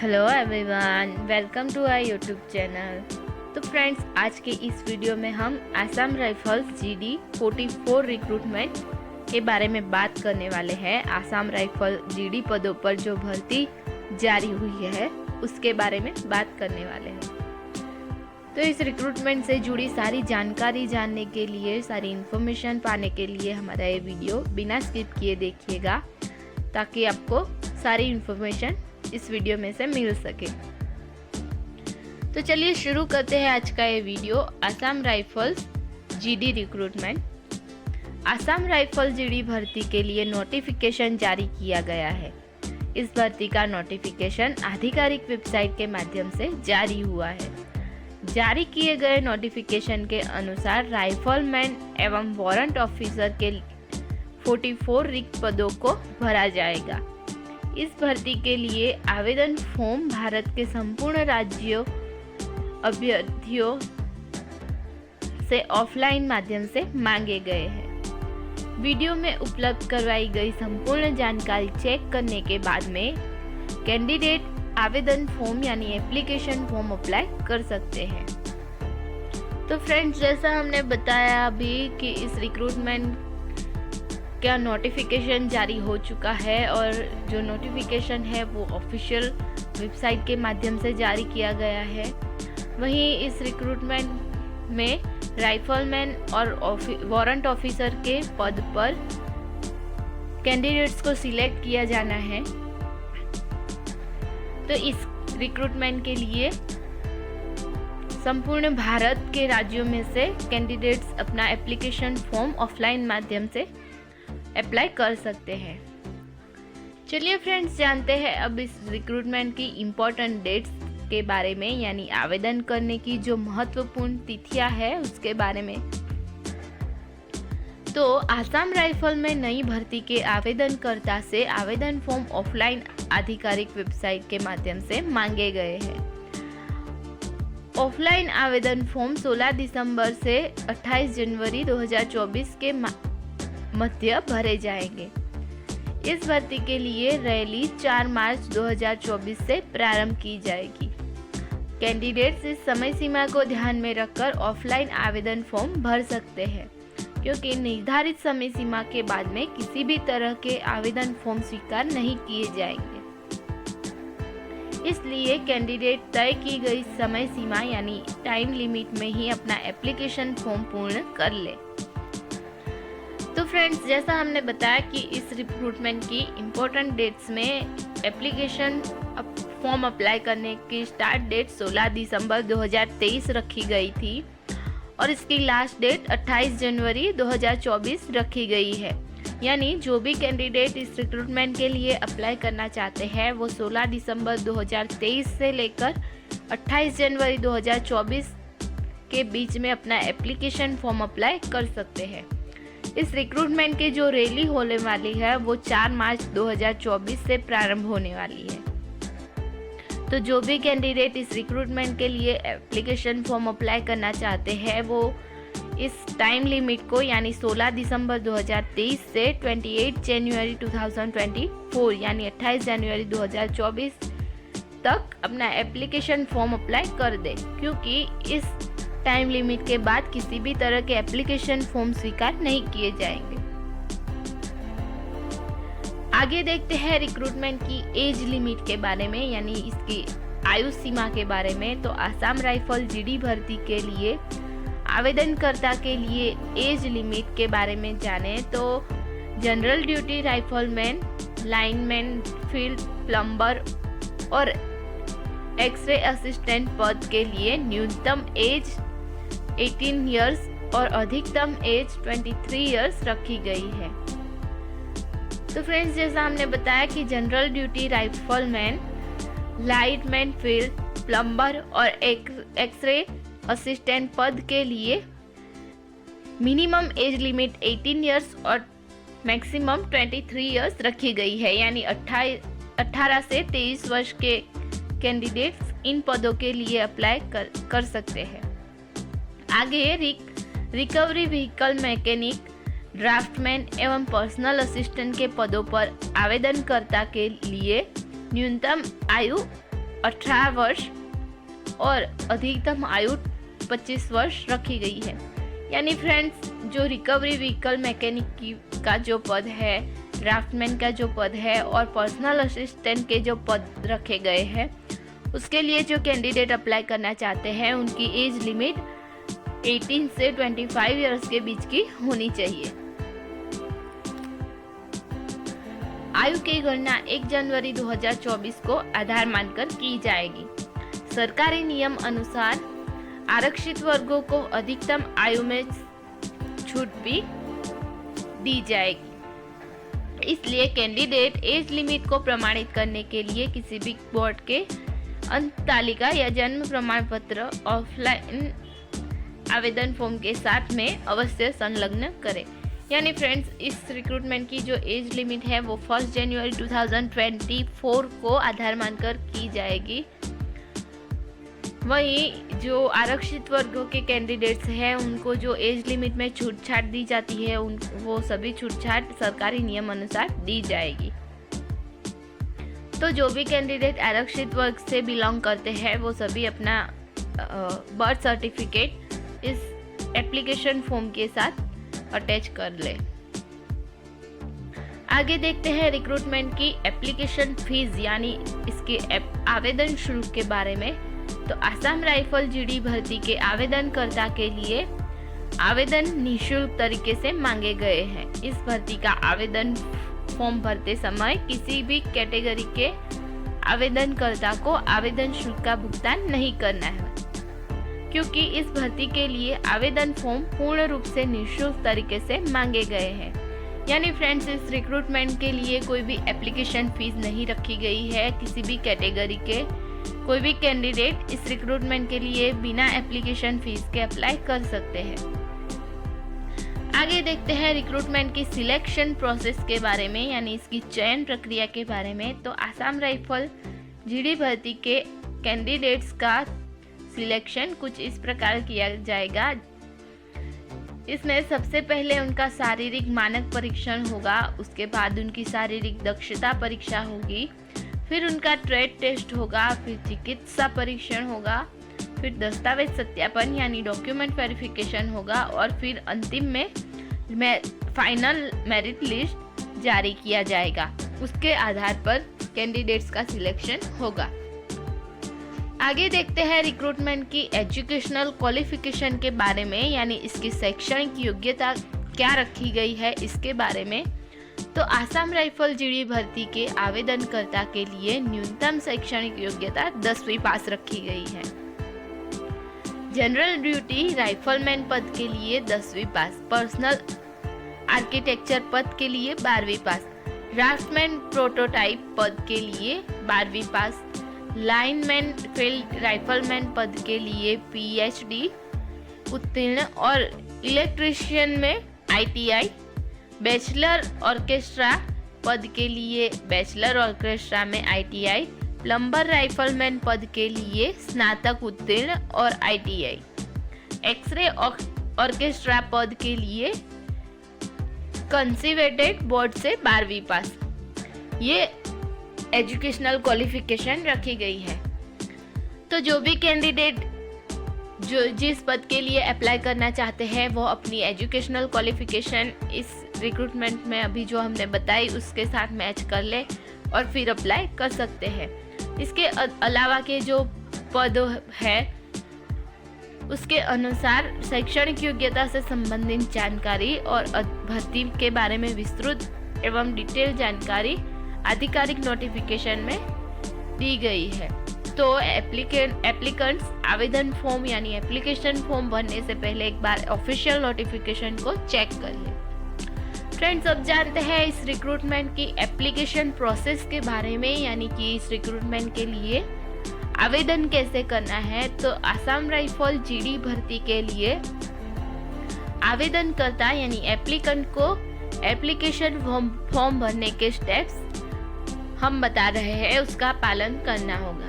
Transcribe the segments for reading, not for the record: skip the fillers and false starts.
Hello everyone, welcome to our YouTube channel. तो friends, आज के इस वीडियो में हम आसाम राइफल्स जीडी 44 रिक्रूटमेंट के बारे में बात करने वाले हैं। आसाम राइफल जीडी पदों पर जो भर्ती जारी हुई है उसके बारे में बात करने वाले हैं। तो इस रिक्रूटमेंट से जुड़ी सारी जानकारी जानने के लिए, सारी इन्फॉर्मेशन पाने के लिए हमारा ये वीडियो बिना स्किप किए देखिएगा, ताकि आपको सारी इन्फॉर्मेशन इस वीडियो में से मिल सके। तो चलिए शुरू करते हैं आज का ये video. Assam rifles GD recruitment. Assam rifle GD भर्ती के लिए नोटिफिकेशन जारी किया गया है। इस भर्ती का नोटिफिकेशन आधिकारिक वेबसाइट के माध्यम से जारी हुआ है। जारी किए गए नोटिफिकेशन के अनुसार राइफलमैन एवं वारंट ऑफिसर के 44 रिक्त पदों को भरा जाएगा। इस भर्ती के लिए आवेदन फॉर्म भारत के संपूर्ण राज्यों अभ्यर्थियों से ऑफलाइन माध्यम से मांगे गए हैं। वीडियो में उपलब्ध करवाई गई संपूर्ण जानकारी चेक करने के बाद में कैंडिडेट आवेदन फॉर्म यानी एप्लीकेशन फॉर्म अप्लाई कर सकते हैं। तो फ्रेंड्स, जैसा हमने बताया अभी कि इस रिक्रूटमेंट का नोटिफिकेशन जारी हो चुका है और जो नोटिफिकेशन है वो ऑफिशियल वेबसाइट के माध्यम से जारी किया गया है। वहीं इस रिक्रूटमेंट में राइफलमैन और वारंट ऑफिसर के पद पर कैंडिडेट्स को सिलेक्ट किया जाना है। तो इस रिक्रूटमेंट के लिए संपूर्ण भारत के राज्यों में से कैंडिडेट्स अपना एप्लीकेशन फॉर्म ऑफलाइन माध्यम से अप्लाई कर सकते हैं। चलिए फ्रेंड्स, जानते हैं अब इस रिक्रूटमेंट की इम्पोर्टेंट डेट्स के बारे में, यानी आवेदन करने की जो महत्वपूर्ण तिथियां है उसके बारे में। तो आसाम राइफल में नई भर्ती के आवेदनकर्ता से आवेदन फॉर्म ऑफलाइन आधिकारिक वेबसाइट के माध्यम से मांगे गए हैं। ऑफलाइन आवेदन फॉर्म 16 दिसंबर से 28 जनवरी 2024 के मध्य भरे जाएंगे। इस भर्ती के लिए रैली 4 मार्च 2024 से प्रारंभ की जाएगी। कैंडिडेट्स इस समय सीमा को ध्यान में रखकर ऑफलाइन आवेदन फॉर्म भर सकते हैं, क्योंकि निर्धारित समय सीमा के बाद में किसी भी तरह के आवेदन फॉर्म स्वीकार नहीं किए जाएंगे। इसलिए कैंडिडेट तय की गई समय सीमा यानी टाइम लिमिट में ही अपना एप्लीकेशन फॉर्म पूर्ण कर ले। तो फ्रेंड्स, जैसा हमने बताया कि इस रिक्रूटमेंट की इम्पोर्टेंट डेट्स में एप्लीकेशन फॉर्म अप्लाई करने की स्टार्ट डेट 16 दिसंबर 2023 रखी गई थी और इसकी लास्ट डेट 28 जनवरी 2024 रखी गई है। यानी जो भी कैंडिडेट इस रिक्रूटमेंट के लिए अप्लाई करना चाहते हैं वो 16 दिसंबर 2023 से लेकर 28 जनवरी 2024 के बीच में अपना एप्लीकेशन फॉर्म अप्लाई कर सकते हैं। इस रिक्रूटमेंट की जो रैली होने वाली है वो 4 मार्च 2024 से प्रारंभ होने वाली है। तो जो भी कैंडिडेट इस रिक्रूटमेंट के लिए एप्लीकेशन फॉर्म अप्लाई करना चाहते हैं वो इस टाइम लिमिट को यानी 16 दिसंबर 2023 से 28 जनवरी 2024 यानी 28 जनवरी 2024 तक अपना एप्लीकेशन फॉर्म अप्लाई कर दे, क्योंकि इस टाइम लिमिट के बाद किसी भी तरह के एप्लीकेशन फॉर्म स्वीकार नहीं किए जाएंगे। आगे देखते हैं रिक्रूटमेंट की एज लिमिट के बारे में, यानी इसकी आयु सीमा के बारे में। तो आसाम राइफल जीडी भर्ती के लिए आवेदनकर्ता के लिए एज लिमिट के बारे में जाने तो general duty rifleman, lineman, field plumber और एक्सरे असिस्टेंट पद के लिए न्यूनतम एज 18 इयर्स और अधिकतम एज 23 इयर्स रखी गई है। तो फ्रेंड्स, जैसा हमने बताया कि general duty rifleman, lightman, field plumber और एक्सरे असिस्टेंट पद के लिए मिनिमम एज लिमिट 18 इयर्स और मैक्सिमम 23 इयर्स रखी गई है। यानी 18 से 23 वर्ष के कैंडिडेट्स इन पदों के लिए अप्लाई कर सकते हैं। आगे रिकवरी व्हीकल मैकेनिक, ड्राफ्टमैन एवं पर्सनल असिस्टेंट के पदों पर आवेदनकर्ता के लिए न्यूनतम आयु 18 वर्ष और अधिकतम आयु 25 वर्ष रखी गई है। यानी फ्रेंड्स, जो रिकवरी व्हीकल मैकेनिक का जो पद है, ड्राफ्टमैन का जो पद है और पर्सनल असिस्टेंट के जो पद रखे गए हैं, उसके लिए जो कैंडिडेट अप्लाई करना चाहते हैं उनकी एज लिमिट 18 से 25 इयर्स के बीच की होनी चाहिए। आयु की गणना 1 जनवरी 2024 को आधार मानकर की जाएगी। सरकारी नियम अनुसार आरक्षित वर्गों को अधिकतम आयु में छूट भी दी जाएगी। इसलिए कैंडिडेट एज लिमिट को प्रमाणित करने के लिए किसी भी बोर्ड के अंक तालिका या जन्म प्रमाण पत्र ऑफलाइन आवेदन फॉर्म के साथ में अवश्य संलग्न करें। यानी फ्रेंड्स, इस रिक्रूटमेंट की जो एज लिमिट है वो 1 जनवरी 2024 को आधार मानकर की जाएगी। वहीं जो आरक्षित वर्गों के कैंडिडेट्स हैं उनको जो एज लिमिट में छूट छाट दी जाती है वो सभी छूट छाट सरकारी नियम अनुसार दी जाएगी। तो जो भी कैंडिडेट आरक्षित वर्ग से बिलोंग करते हैं वो सभी अपना बर्थ सर्टिफिकेट इस एप्लीकेशन फॉर्म के साथ अटैच कर ले। आगे देखते हैं रिक्रूटमेंट की एप्लीकेशन फीस यानी इसके आवेदन शुल्क के बारे में। तो आसाम राइफल जीडी भर्ती के आवेदनकर्ता के लिए आवेदन निःशुल्क तरीके से मांगे गए हैं। इस भर्ती का आवेदन फॉर्म भरते समय किसी भी कैटेगरी के आवेदनकर्ता को आवेदन शुल्क का भुगतान नहीं करना है, क्योंकि इस भर्ती के लिए आवेदन फॉर्म पूर्ण रूप से निःशुल्क तरीके से मांगे गए हैं। यानी फ्रेंड्स, इस रिक्रूटमेंट के लिए कोई भी एप्लीकेशन फीस नहीं रखी गई है। किसी भी कैटेगरी के कोई भी कैंडिडेट इस रिक्रूटमेंट के लिए बिना एप्लीकेशन फीस के अप्लाई कर सकते हैं। आगे देखते हैं रिक्रूटमेंट की सिलेक्शन प्रोसेस के बारे में, यानी इसकी चयन प्रक्रिया के बारे में। तो आसाम राइफल जीडी भर्ती के कैंडिडेट्स का सिलेक्शन कुछ इस प्रकार किया जाएगा। इसमें सबसे पहले उनका शारीरिक मानक परीक्षण होगा, उसके बाद उनकी शारीरिक दक्षता परीक्षा होगी, फिर उनका ट्रेड टेस्ट होगा, फिर चिकित्सा परीक्षण होगा, फिर दस्तावेज सत्यापन यानी डॉक्यूमेंट वेरिफिकेशन होगा और फिर अंतिम में फाइनल मेरिट लिस्ट जारी किया जाएगा। उसके आधार पर कैंडिडेट्स का सिलेक्शन होगा। आगे देखते हैं रिक्रूटमेंट की एजुकेशनल क्वालिफिकेशन के बारे में, यानी इसकी शैक्षणिक योग्यता क्या रखी गई है इसके बारे में। तो आसाम राइफल जीडी भर्ती के आवेदनकर्ता के लिए न्यूनतम शैक्षणिक योग्यता 10वीं पास रखी गई है। जनरल ड्यूटी राइफलमैन पद के लिए 10वीं पास, पर्सनल आर्किटेक्चर पद के लिए 12वीं पास, ड्राफ्टमैन प्रोटोटाइप पद के लिए 12वीं पास, लाइनमैन फील्ड राइफलमैन पद के लिए PhD उत्तीर्ण और इलेक्ट्रीशियन में ITI, बैचलर ऑर्केस्ट्रा पद के लिए बैचलर ऑर्केस्ट्रा में ITI, प्लम्बर राइफलमैन पद के लिए स्नातक उत्तीर्ण और ITI, एक्सरे ऑर्केस्ट्रा पद के लिए कंसीवेटेड बोर्ड से 12वीं पास। ये एजुकेशनल क्वालिफिकेशन रखी गई है। तो जो भी कैंडिडेट जो जिस पद के लिए अप्लाई करना चाहते हैं वो अपनी एजुकेशनल क्वालिफिकेशन इस रिक्रूटमेंट में अभी जो हमने बताई उसके साथ मैच कर ले और फिर अप्लाई कर सकते हैं। इसके अलावा के जो पद है उसके अनुसार शैक्षणिक योग्यता से संबंधित जानकारी और भर्ती के बारे में विस्तृत एवं डिटेल जानकारी आधिकारिक नोटिफिकेशन में दी गई है। तो एप्लीकेंट्स आवेदन फॉर्म यानी एप्लीकेशन फॉर्म भरने से पहले एक बार ऑफिशियल नोटिफिकेशन को चेक कर लें। फ्रेंड्स, अब जानते हैं इस रिक्रूटमेंट की एप्लीकेशन प्रोसेस के बारे में, यानी कि इस रिक्रूटमेंट के लिए आवेदन कैसे करना है। तो आसाम राइफल जीडी भर्ती के लिए आवेदनकर्ता यानी एप्लीकेंट को एप्लीकेशन फॉर्म भरने के स्टेप्स हम बता रहे हैं, उसका पालन करना होगा।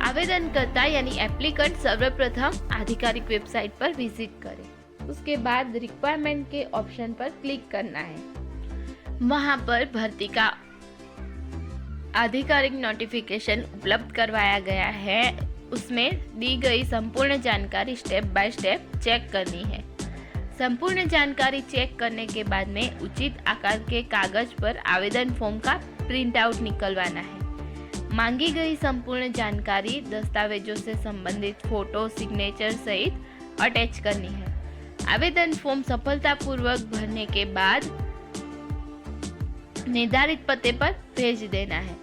आवेदनकर्ता यानी एप्लीकेंट सर्वप्रथम आधिकारिक वेबसाइट पर विजिट करें, उसके बाद रिक्वायरमेंट के ऑप्शन पर क्लिक करना है। वहां पर भर्ती का आधिकारिक नोटिफिकेशन उपलब्ध करवाया गया है, उसमें दी गई संपूर्ण जानकारी स्टेप बाय स्टेप चेक करनी है। संपूर्ण जानकारी चेक करने के बाद में उचित आकार के कागज पर आवेदन फॉर्म का प्रिंट आउट निकलवाना है। मांगी गई संपूर्ण जानकारी दस्तावेजों से संबंधित फोटो, सिग्नेचर सहित अटैच करनी है। आवेदन फॉर्म सफलतापूर्वक भरने के बाद निर्धारित पते पर भेज देना है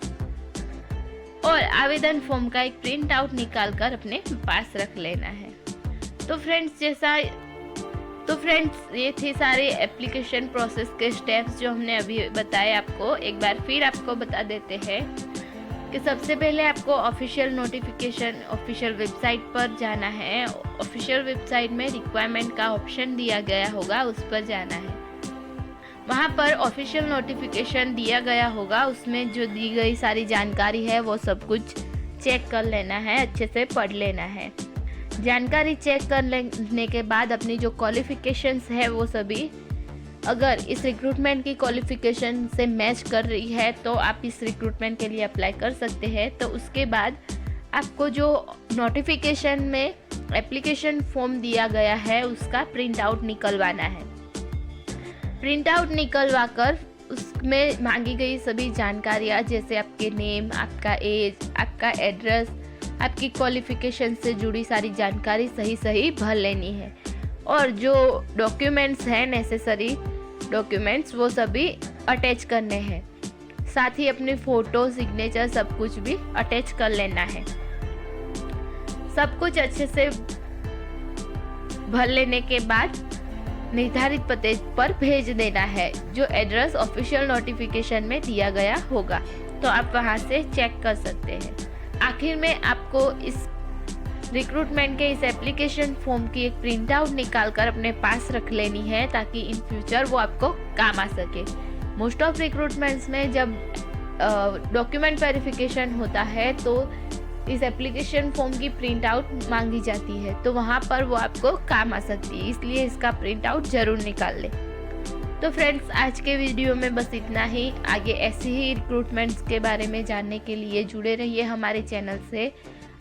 और आवेदन फॉर्म का एक प्रिंट आउट निकाल कर अपने पास रख लेना है। तो फ्रेंड्स ये थे सारे एप्लीकेशन प्रोसेस के स्टेप्स जो हमने अभी बताए आपको। एक बार फिर आपको बता देते हैं कि सबसे पहले आपको ऑफिशियल नोटिफिकेशन ऑफिशियल वेबसाइट पर जाना है। ऑफिशियल वेबसाइट में रिक्वायरमेंट का ऑप्शन दिया गया होगा, उस पर जाना है। वहाँ पर ऑफिशियल नोटिफिकेशन दिया गया होगा, उसमें जो दी गई सारी जानकारी है वो सब कुछ चेक कर लेना है, अच्छे से पढ़ लेना है। जानकारी चेक कर लेने के बाद अपनी जो क्वालिफिकेशंस है वो सभी अगर इस रिक्रूटमेंट की क्वालिफिकेशन से मैच कर रही है तो आप इस रिक्रूटमेंट के लिए अप्लाई कर सकते हैं। तो उसके बाद आपको जो नोटिफिकेशन में एप्लीकेशन फॉर्म दिया गया है उसका प्रिंट आउट निकलवाना है। प्रिंट आउट निकलवा कर उसमें मांगी गई सभी जानकारियाँ जैसे आपके नेम, आपका एज, आपका एड्रेस, आपकी क्वालिफिकेशन से जुड़ी सारी जानकारी सही भर लेनी है और जो डॉक्यूमेंट्स हैं नेसेसरी डॉक्यूमेंट्स वो सभी अटैच करने हैं। साथ ही अपनी फ़ोटो, सिग्नेचर सब कुछ भी अटैच कर लेना है। सब कुछ अच्छे से भर लेने के बाद निर्धारित पते पर भेज देना है जो एड्रेस ऑफिशियल नोटिफिकेशन में दिया गया होगा। तो आप वहां से चेक कर सकते हैं। आखिर में आपको इस रिक्रूटमेंट के इस एप्लीकेशन फॉर्म की एक प्रिंट आउट निकाल कर अपने पास रख लेनी है ताकि इन फ्यूचर वो आपको काम आ सके। मोस्ट ऑफ रिक्रूटमेंट्स में जब डॉक्यूमेंट वेरिफिकेशन होता है तो इस एप्लीकेशन फॉर्म की प्रिंट आउट मांगी जाती है, तो वहाँ पर वो आपको काम आ सकती है, इसलिए इसका प्रिंट आउट जरूर निकाल लें। तो फ्रेंड्स आज के वीडियो में बस इतना ही। आगे ऐसे ही रिक्रूटमेंट्स के बारे में जानने के लिए जुड़े रहिए हमारे चैनल से।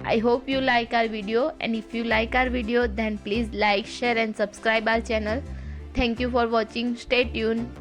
I hope you like our video, and if you like our video then please like, share and subscribe our channel. Thank you for watching. Stay tuned.